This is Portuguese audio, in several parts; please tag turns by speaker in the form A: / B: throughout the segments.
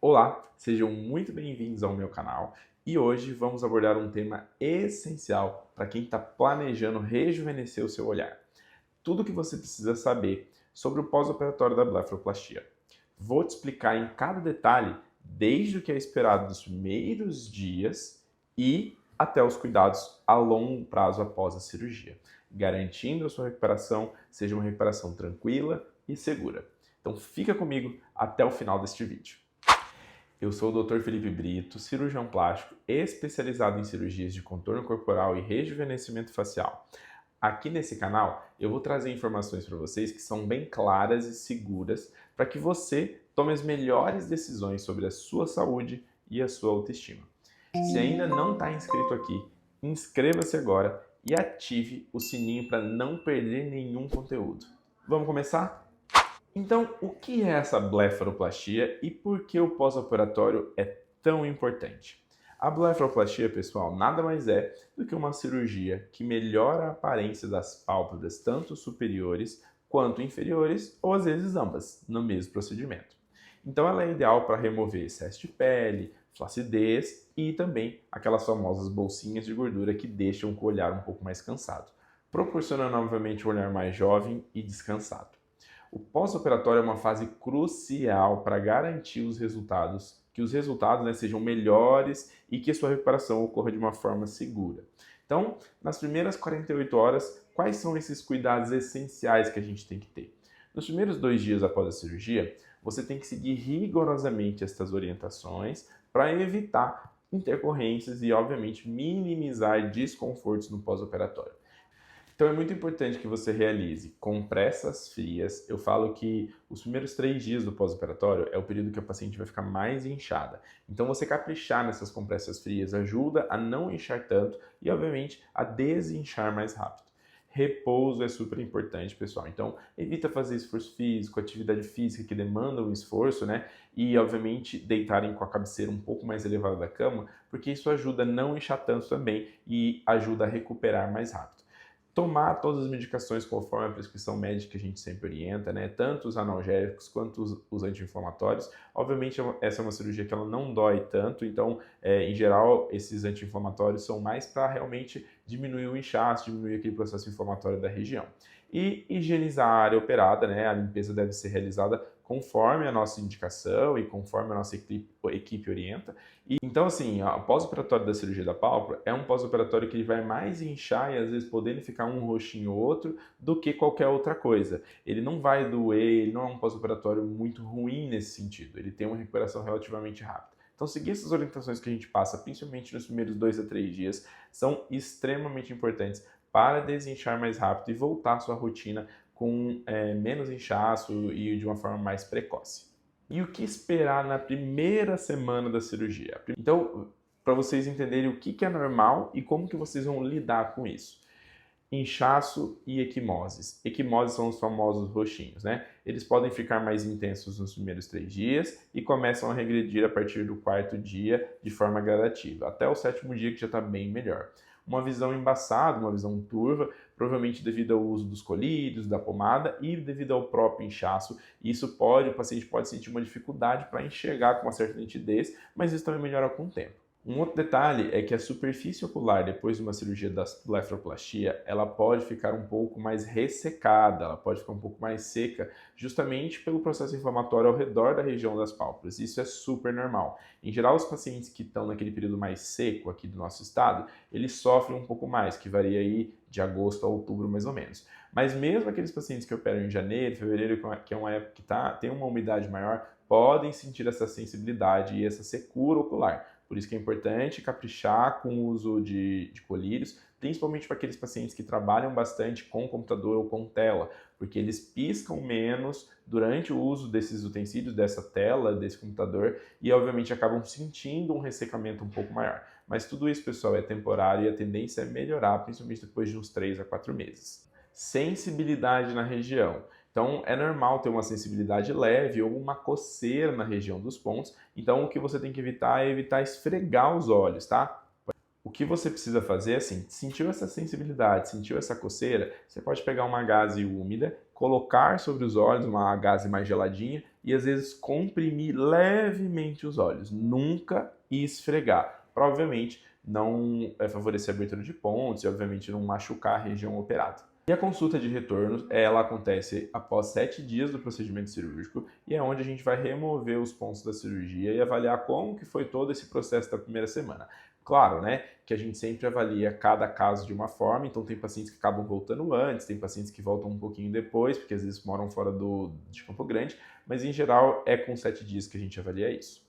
A: Olá, sejam muito bem-vindos ao meu canal e hoje vamos abordar um tema essencial para quem está planejando rejuvenescer o seu olhar. Tudo o que você precisa saber sobre o pós-operatório da blefaroplastia. Vou te explicar em cada detalhe, desde o que é esperado dos primeiros dias e até os cuidados a longo prazo após a cirurgia, garantindo a sua recuperação seja uma recuperação tranquila e segura. Então fica comigo até o final deste vídeo. Eu sou o Dr. Felipe Brito, cirurgião plástico especializado em cirurgias de contorno corporal e rejuvenescimento facial. Aqui nesse canal eu vou trazer informações para vocês que são bem claras e seguras para que você tome as melhores decisões sobre a sua saúde e a sua autoestima. Se ainda não está inscrito aqui, inscreva-se agora e ative o sininho para não perder nenhum conteúdo. Vamos começar? Então, o que é essa blefaroplastia e por que o pós-operatório é tão importante? A blefaroplastia, pessoal, nada mais é do que uma cirurgia que melhora a aparência das pálpebras, tanto superiores quanto inferiores, ou às vezes ambas, no mesmo procedimento. Então, ela é ideal para remover excesso de pele, flacidez e também aquelas famosas bolsinhas de gordura que deixam o olhar um pouco mais cansado, proporcionando novamente um olhar mais jovem e descansado. O pós-operatório é uma fase crucial para garantir os resultados, que os resultados sejam melhores e que a sua recuperação ocorra de uma forma segura. Então, nas primeiras 48 horas, quais são esses cuidados essenciais que a gente tem que ter? Nos primeiros 2 dias após a cirurgia, você tem que seguir rigorosamente estas orientações para evitar intercorrências e, obviamente, minimizar desconfortos no pós-operatório. Então é muito importante que você realize compressas frias. Eu falo que os primeiros 3 dias do pós-operatório é o período que a paciente vai ficar mais inchada. Então você caprichar nessas compressas frias ajuda a não inchar tanto e, obviamente, a desinchar mais rápido. Repouso é super importante, pessoal. Então, evita fazer esforço físico, atividade física que demanda um esforço, né? E, obviamente, deitarem com a cabeceira um pouco mais elevada da cama, porque isso ajuda a não inchar tanto também e ajuda a recuperar mais rápido. Tomar todas as medicações conforme a prescrição médica que a gente sempre orienta, né? Tanto os analgésicos quanto os anti-inflamatórios. Obviamente, essa é uma cirurgia que ela não dói tanto, então, em geral, esses anti-inflamatórios são mais para realmente diminuir o inchaço, diminuir aquele processo inflamatório da região. E higienizar a área operada, né? A limpeza deve ser realizada conforme a nossa indicação e conforme a nossa equipe orienta. E, então, assim, o pós-operatório da cirurgia da pálpebra é um pós-operatório que ele vai mais inchar e às vezes podendo ficar um roxinho ou outro do que qualquer outra coisa. Ele não vai doer, ele não é um pós-operatório muito ruim nesse sentido. Ele tem uma recuperação relativamente rápida. Então, seguir essas orientações que a gente passa, principalmente nos primeiros 2 a 3 dias, são extremamente importantes para desinchar mais rápido e voltar à sua rotina com menos inchaço e de uma forma mais precoce. E o que esperar na primeira semana da cirurgia? Então, para vocês entenderem o que é normal e como que vocês vão lidar com isso. Inchaço e equimoses. Equimoses são os famosos roxinhos, né? Eles podem ficar mais intensos nos primeiros 3 dias e começam a regredir a partir do 4º dia de forma gradativa, até o 7º dia que já está bem melhor. Uma visão embaçada, uma visão turva, provavelmente devido ao uso dos colírios, da pomada e devido ao próprio inchaço. O paciente pode sentir uma dificuldade para enxergar com uma certa nitidez, mas isso também melhora com o tempo. Um outro detalhe é que a superfície ocular depois de uma cirurgia da blefaroplastia, ela pode ficar um pouco mais ressecada, ela pode ficar um pouco mais seca, justamente pelo processo inflamatório ao redor da região das pálpebras. Isso é super normal. Em geral, os pacientes que estão naquele período mais seco aqui do nosso estado, eles sofrem um pouco mais, que varia aí de agosto a outubro mais ou menos. Mas mesmo aqueles pacientes que operam em janeiro, fevereiro, que é uma época que tem uma umidade maior, podem sentir essa sensibilidade e essa secura ocular. Por isso que é importante caprichar com o uso de colírios, principalmente para aqueles pacientes que trabalham bastante com computador ou com tela, porque eles piscam menos durante o uso desses utensílios, dessa tela, desse computador, e obviamente acabam sentindo um ressecamento um pouco maior. Mas tudo isso, pessoal, é temporário e a tendência é melhorar, principalmente depois de uns 3 a 4 meses. Sensibilidade na região. Então, é normal ter uma sensibilidade leve ou uma coceira na região dos pontos. Então, o que você tem que evitar é evitar esfregar os olhos, tá? O que você precisa fazer é assim, sentiu essa sensibilidade, sentiu essa coceira, você pode pegar uma gaze úmida, colocar sobre os olhos uma gaze mais geladinha e às vezes comprimir levemente os olhos, nunca esfregar. Provavelmente não favorecer a abertura de pontos e obviamente não machucar a região operada. E a consulta de retorno, ela acontece após 7 dias do procedimento cirúrgico e é onde a gente vai remover os pontos da cirurgia e avaliar como que foi todo esse processo da primeira semana. Claro, né, que a gente sempre avalia cada caso de uma forma, então tem pacientes que acabam voltando antes, tem pacientes que voltam um pouquinho depois, porque às vezes moram fora de Campo Grande, mas em geral é com 7 dias que a gente avalia isso.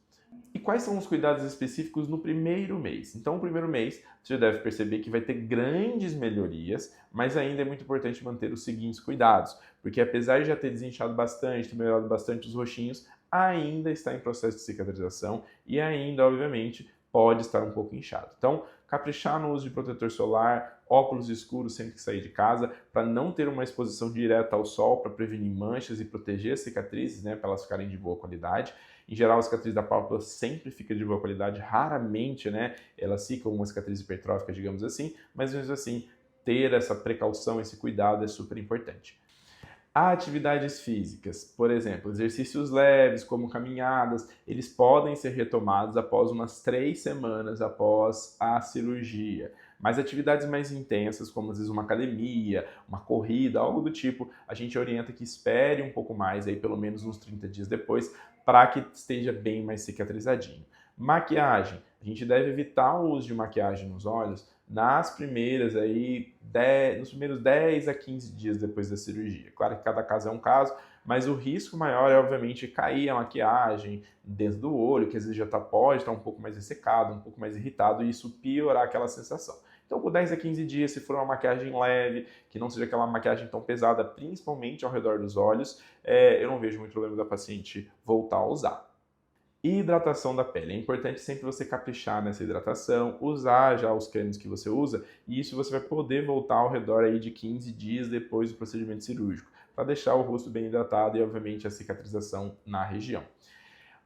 A: E quais são os cuidados específicos no primeiro mês? Então, o primeiro mês, você já deve perceber que vai ter grandes melhorias, mas ainda é muito importante manter os seguintes cuidados, porque apesar de já ter desinchado bastante, ter melhorado bastante os roxinhos, ainda está em processo de cicatrização e ainda, obviamente, pode estar um pouco inchado. Então, caprichar no uso de protetor solar, óculos escuros sempre que sair de casa, para não ter uma exposição direta ao sol, para prevenir manchas e proteger as cicatrizes, né, para elas ficarem de boa qualidade. Em geral, a cicatriz da pálpebra sempre fica de boa qualidade, raramente, né, elas ficam uma cicatriz hipertrófica, digamos assim, mas mesmo assim, ter essa precaução, esse cuidado é super importante. Atividades físicas, por exemplo, exercícios leves, como caminhadas, eles podem ser retomados após umas 3 semanas após a cirurgia. Mas atividades mais intensas, como às vezes uma academia, uma corrida, algo do tipo, a gente orienta que espere um pouco mais, aí pelo menos uns 30 dias depois, para que esteja bem mais cicatrizadinho. Maquiagem, a gente deve evitar o uso de maquiagem nos olhos nos primeiros 10 a 15 dias depois da cirurgia. Claro que cada caso é um caso, mas o risco maior é, obviamente, cair a maquiagem dentro do olho, que às vezes pode estar um pouco mais ressecado, um pouco mais irritado, e isso piorar aquela sensação. Então, por 10 a 15 dias, se for uma maquiagem leve, que não seja aquela maquiagem tão pesada, principalmente ao redor dos olhos, eu não vejo muito problema da paciente voltar a usar. Hidratação da pele. É importante sempre você caprichar nessa hidratação, usar já os cremes que você usa, e isso você vai poder voltar ao redor aí de 15 dias depois do procedimento cirúrgico, para deixar o rosto bem hidratado e, obviamente, a cicatrização na região.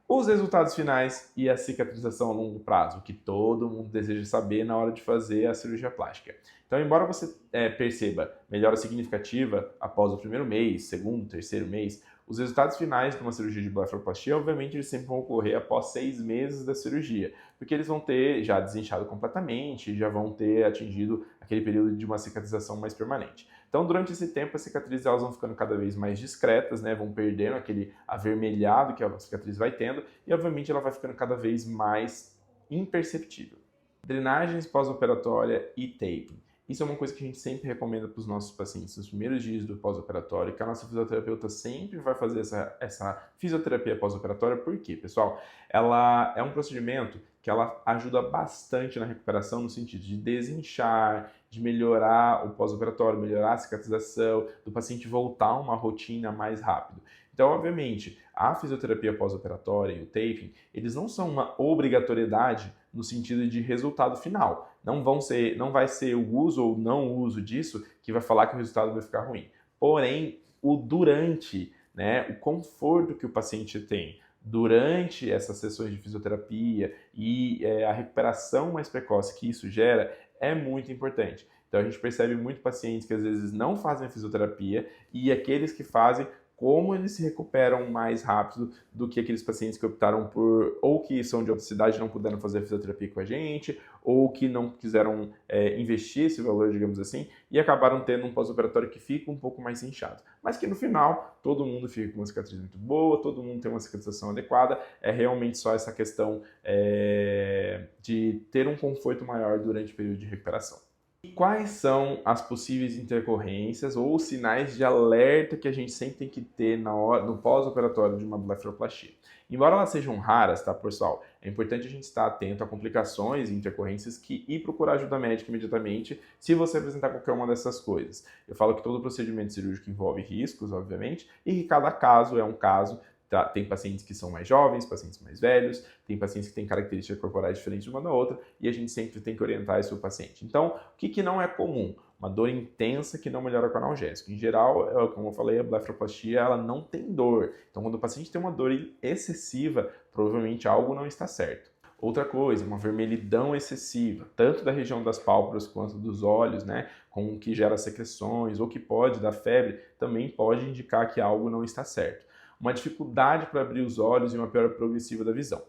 A: Os resultados finais e a cicatrização a longo prazo, que todo mundo deseja saber na hora de fazer a cirurgia plástica. Então, embora você perceba melhora significativa após o primeiro mês, segundo, terceiro mês, os resultados finais de uma cirurgia de blefaroplastia, obviamente, eles sempre vão ocorrer após 6 meses da cirurgia, porque eles vão ter já desinchado completamente e já vão ter atingido aquele período de uma cicatrização mais permanente. Então, durante esse tempo, as cicatrizes elas vão ficando cada vez mais discretas, né? Vão perdendo aquele avermelhado que a cicatriz vai tendo e, obviamente, ela vai ficando cada vez mais imperceptível. Drenagens pós-operatória e taping. Isso é uma coisa que a gente sempre recomenda para os nossos pacientes nos primeiros dias do pós-operatório, que a nossa fisioterapeuta sempre vai fazer essa fisioterapia pós-operatória. Por quê, pessoal? Ela é um procedimento que ela ajuda bastante na recuperação no sentido de desinchar, de melhorar o pós-operatório, melhorar a cicatrização, do paciente voltar a uma rotina mais rápido. Então, obviamente, a fisioterapia pós-operatória e o taping, eles não são uma obrigatoriedade no sentido de resultado final. Não vai ser o uso ou não uso disso que vai falar que o resultado vai ficar ruim. Porém, o durante, né, o conforto que o paciente tem durante essas sessões de fisioterapia e a recuperação mais precoce que isso gera é muito importante. Então a gente percebe muito pacientes que às vezes não fazem fisioterapia e aqueles que fazem, como eles se recuperam mais rápido do que aqueles pacientes que optaram por, ou que são de outra cidade e não puderam fazer fisioterapia com a gente, ou que não quiseram investir esse valor, digamos assim, e acabaram tendo um pós-operatório que fica um pouco mais inchado. Mas que no final, todo mundo fica com uma cicatriz muito boa, todo mundo tem uma cicatrização adequada, é realmente só essa questão de ter um conforto maior durante o período de recuperação. E quais são as possíveis intercorrências ou sinais de alerta que a gente sempre tem que ter no pós-operatório de uma blefaroplastia? Embora elas sejam raras, tá, pessoal? É importante a gente estar atento a complicações e intercorrências e procurar ajuda médica imediatamente se você apresentar qualquer uma dessas coisas. Eu falo que todo procedimento cirúrgico envolve riscos, obviamente, e que cada caso é um caso. Tem pacientes que são mais jovens, pacientes mais velhos, tem pacientes que têm características corporais diferentes uma da outra e a gente sempre tem que orientar esse paciente. Então, o que não é comum? Uma dor intensa que não melhora com analgésico. Em geral, como eu falei, a blefaroplastia ela não tem dor. Então, quando o paciente tem uma dor excessiva, provavelmente algo não está certo. Outra coisa, uma vermelhidão excessiva, tanto da região das pálpebras quanto dos olhos, né, com o que gera secreções ou que pode dar febre, também pode indicar que algo não está certo. Uma dificuldade para abrir os olhos e uma piora progressiva da visão.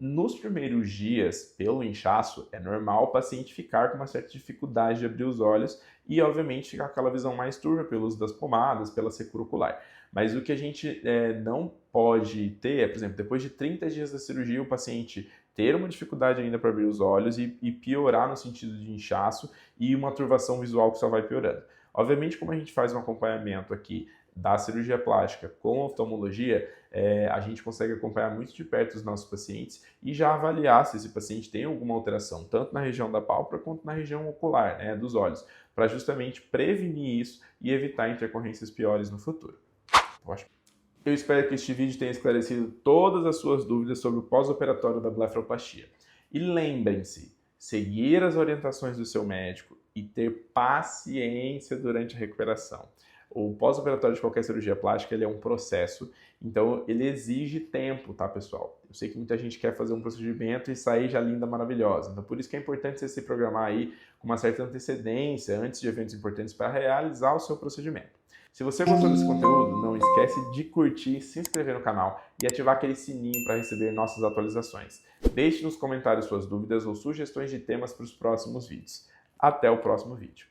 A: Nos primeiros dias, pelo inchaço, é normal o paciente ficar com uma certa dificuldade de abrir os olhos e, obviamente, ficar com aquela visão mais turva pelo uso das pomadas, pela secura ocular. Mas o que a gente não pode ter é, por exemplo, depois de 30 dias da cirurgia, o paciente ter uma dificuldade ainda para abrir os olhos e piorar no sentido de inchaço e uma turvação visual que só vai piorando. Obviamente, como a gente faz um acompanhamento aqui da cirurgia plástica com oftalmologia, a gente consegue acompanhar muito de perto os nossos pacientes e já avaliar se esse paciente tem alguma alteração, tanto na região da pálpebra quanto na região ocular, né, dos olhos, para justamente prevenir isso e evitar intercorrências piores no futuro. Eu espero que este vídeo tenha esclarecido todas as suas dúvidas sobre o pós-operatório da blefaroplastia. E lembrem-se, seguir as orientações do seu médico e ter paciência durante a recuperação. O pós-operatório de qualquer cirurgia plástica ele é um processo, então ele exige tempo, tá, pessoal? Eu sei que muita gente quer fazer um procedimento e sair já linda, maravilhosa. Então, por isso que é importante você se programar aí com uma certa antecedência, antes de eventos importantes, para realizar o seu procedimento. Se você gostou desse conteúdo, não esquece de curtir, se inscrever no canal e ativar aquele sininho para receber nossas atualizações. Deixe nos comentários suas dúvidas ou sugestões de temas para os próximos vídeos. Até o próximo vídeo.